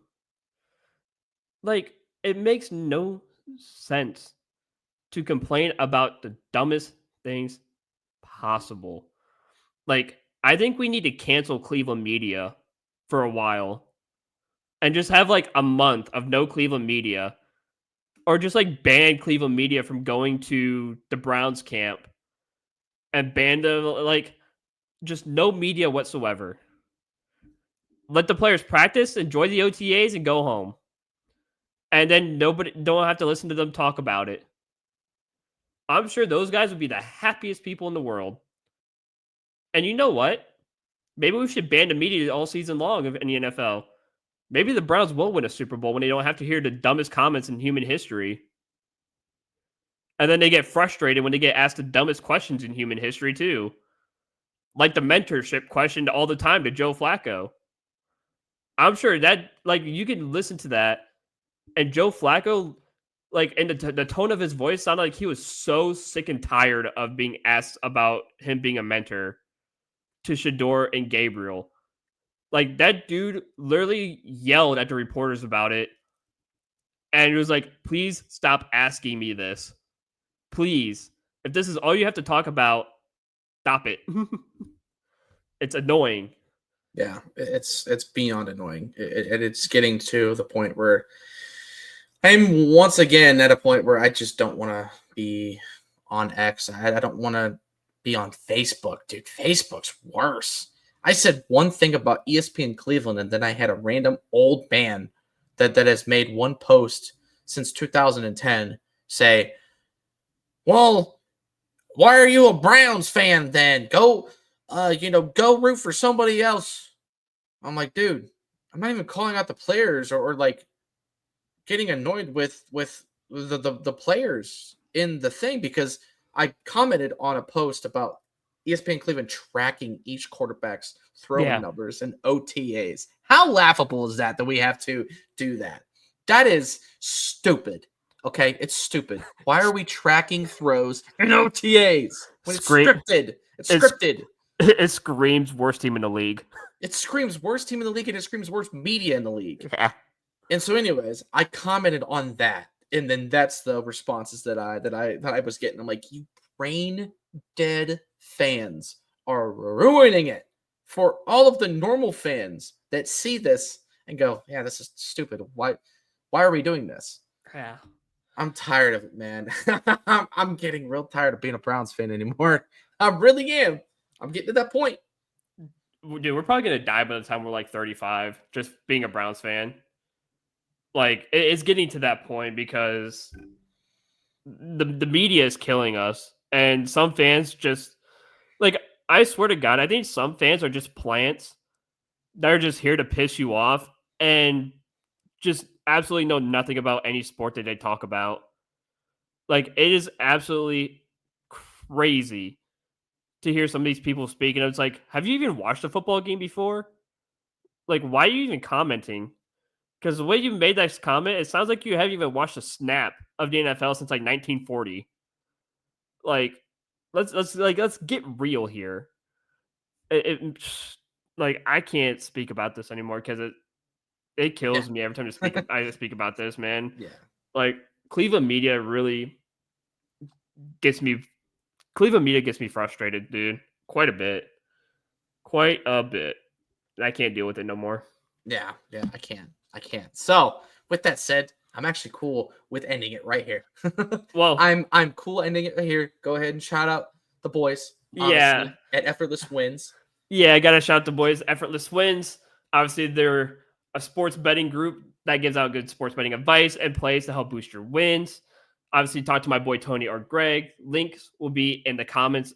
Like, it makes no sense to complain about the dumbest things possible. Like, I think we need to cancel Cleveland media for a while and just have like a month of no Cleveland media, or just like ban Cleveland media from going to the Browns camp and ban them. Like, just no media whatsoever. Let the players practice, enjoy the OTAs, and go home. And then nobody don't have to listen to them talk about it. I'm sure those guys would be the happiest people in the world. And you know what? Maybe we should ban the media all season long in the NFL. Maybe the Browns will win a Super Bowl when they don't have to hear the dumbest comments in human history. And then they get frustrated when they get asked the dumbest questions in human history, too. Like the mentorship question all the time to Joe Flacco. I'm sure that, like, you can listen to that, and Joe Flacco, like, and the tone of his voice sounded like he was so sick and tired of being asked about him being a mentor to Shador and Gabriel. Like, that dude literally yelled at the reporters about it, and it was like, please stop asking me this. Please. If this is all you have to talk about, stop it. It's annoying. Yeah, it's beyond annoying. It's getting to the point where I'm once again at a point where I just don't want to be on X. I don't want to be on Facebook, dude. Facebook's worse. I said one thing about ESPN Cleveland, and then I had a random old man that has made one post since 2010 say, "Well, why are you a Browns fan then? Go, go root for somebody else." I'm like, dude, I'm not even calling out the players or like getting annoyed with the players in the thing because I commented on a post about ESPN Cleveland tracking each quarterback's throwing numbers and OTAs. How laughable is that we have to do that? That is stupid. Okay, it's stupid. Why are we tracking throws and OTAs when it's scripted? It's scripted. It screams worst team in the league. It screams worst team in the league, and it screams worst media in the league. Yeah. And so, anyways, I commented on that, and then that's the responses that I was getting. I'm like, you brain dead fans are ruining it for all of the normal fans that see this and go, yeah, this is stupid. Why are we doing this? Yeah. I'm tired of it, man. I'm getting real tired of being a Browns fan anymore. I really am. I'm getting to that point. Dude, we're probably gonna die by the time we're like 35, just being a Browns fan. Like, it's getting to that point because the media is killing us, and some fans just like, I swear to God, I think some fans are just plants. They're just here to piss you off and just absolutely know nothing about any sport that they talk about. Like, it is absolutely crazy to hear some of these people speak, and it's like, have you even watched a football game before? Like, why are you even commenting? Because the way you made that comment, it sounds like you haven't even watched a snap of the NFL since like 1940. Like, let's get real here. Like, I can't speak about this anymore because it kills me every time I speak about this, man. Yeah. Like, Cleveland media gets me frustrated, dude. Quite a bit. I can't deal with it no more. Yeah, I can't. So, with that said, I'm actually cool with ending it right here. Well, I'm cool ending it right here. Go ahead and shout out the boys. Yeah. At Effortless Wins. Yeah, I gotta shout out the boys. Effortless Wins. Obviously, they're a sports betting group that gives out good sports betting advice and plays to help boost your wins. Obviously, talk to my boy Tony or Greg. Links will be in the comments,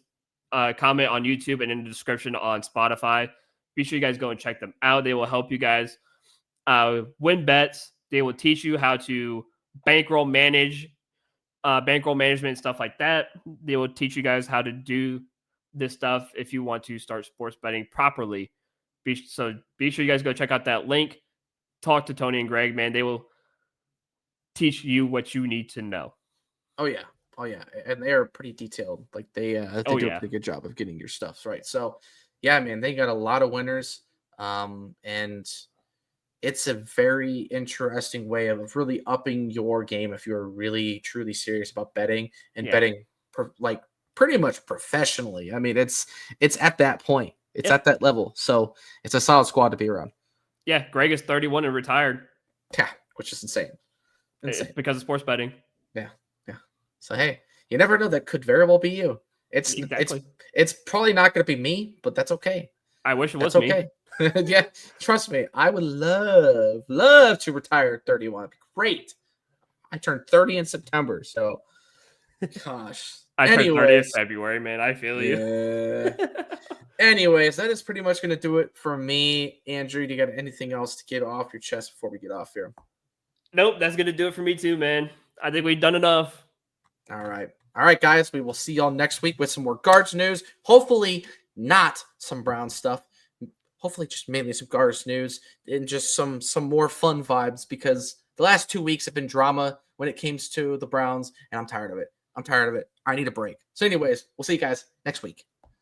comment on YouTube and in the description on Spotify. Be sure you guys go and check them out. They will help you guys win bets. They will teach you how to bankroll management and stuff like that. They will teach you guys how to do this stuff if you want to start sports betting properly. Be sure you guys go check out that link. Talk to Tony and Greg, man. They will teach you what you need to know. Oh yeah, and they are pretty detailed. Like they do a pretty good job of getting your stuff right. So yeah, man, they got a lot of winners, and it's a very interesting way of really upping your game if you're really truly serious about betting and betting like pretty much professionally. I mean, it's at that point. It's at that level. So it's a solid squad to be around. Yeah, Greg is 31 and retired. Yeah, which is insane. It's because of sports betting. Yeah. So hey, you never know, that could very well be you. Exactly. It's probably not going to be me, but that's okay. I wish it was That's me. okay. Yeah, trust me. I would love to retire at 31. It'd be great. I turned 30 in September, so gosh. I turned 30 in Anyways, February, man. I feel you. yeah. Anyways, that is pretty much going to do it for me. Andrew, do you got anything else to get off your chest before we get off here? Nope, that's gonna do it for me too, man. I think we've done enough. All right. All right, guys. We will see y'all next week with some more Guards news. Hopefully, not some Brown stuff. Hopefully, just mainly some Guards news and just some more fun vibes because the last 2 weeks have been drama when it comes to the Browns, and I'm tired of it. I need a break. So, anyways, we'll see you guys next week.